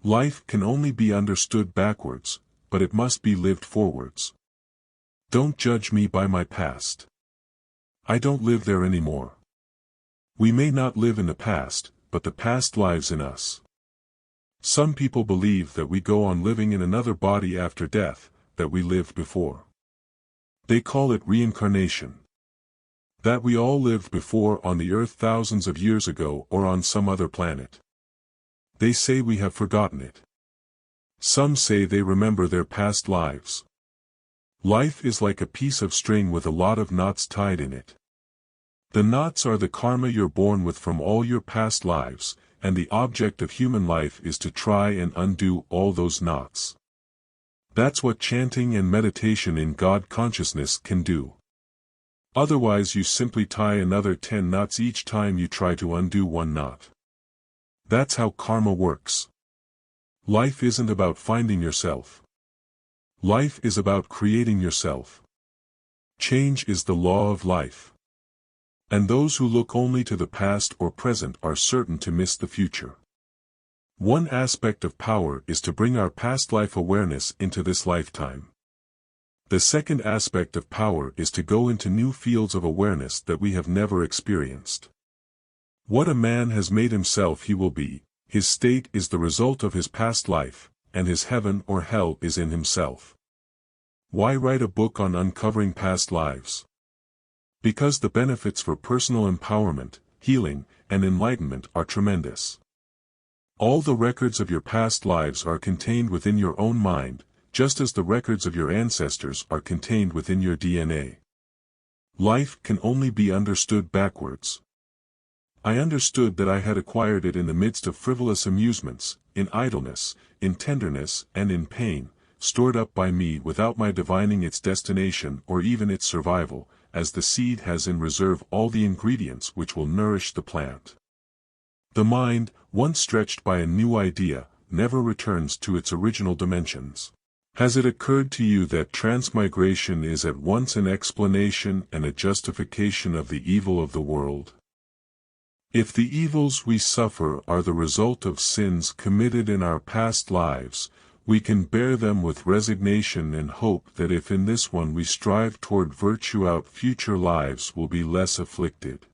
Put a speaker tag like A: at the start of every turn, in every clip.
A: Life can only be understood backwards, but it must be lived forwards. Don't judge me by my past. I don't live there anymore. We may not live in the past, but the past lives in us. Some people believe that we go on living in another body after death, that we lived before. They call it reincarnation. That we all lived before on the earth thousands of years ago or on some other planet. They say we have forgotten it. Some say they remember their past lives. Life is like a piece of string with a lot of knots tied in it. The knots are the karma you're born with from all your past lives, and the object of human life is to try and undo all those knots. That's what chanting and meditation in God consciousness can do. Otherwise you simply tie another 10 knots each time you try to undo one knot. That's how karma works. Life isn't about finding yourself. Life is about creating yourself. Change is the law of life. And those who look only to the past or present are certain to miss the future. One aspect of power is to bring our past life awareness into this lifetime. The second aspect of power is to go into new fields of awareness that we have never experienced. What a man has made himself he will be, his state is the result of his past life, and his heaven or hell is in himself. Why write a book on uncovering past lives? Because the benefits for personal empowerment, healing, and enlightenment are tremendous. All the records of your past lives are contained within your own mind, just as the records of your ancestors are contained within your DNA. Life can only be understood backwards. I understood that I had acquired it in the midst of frivolous amusements, in idleness, in tenderness and in pain, stored up by me without my divining its destination or even its survival, as the seed has in reserve all the ingredients which will nourish the plant. The mind, once stretched by a new idea, never returns to its original dimensions. Has it occurred to you that transmigration is at once an explanation and a justification of the evil of the world? If the evils we suffer are the result of sins committed in our past lives, we can bear them with resignation and hope that if in this one we strive toward virtue, our future lives will be less afflicted.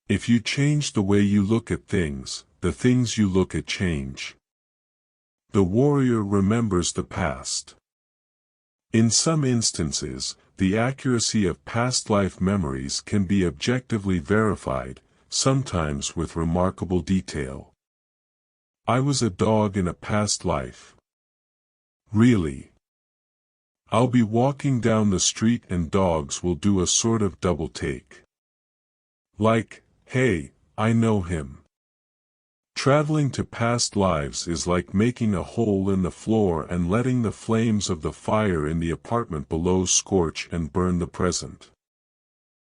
A: If you change the way you look at things, the things you look at change. The warrior remembers the past. In some instances, the accuracy of past life memories can be objectively verified, sometimes with remarkable detail. I was a dog in a past life. Really? I'll be walking down the street and dogs will do a sort of double take. Like, hey, I know him. Traveling to past lives is like making a hole in the floor and letting the flames of the fire in the apartment below scorch and burn the present.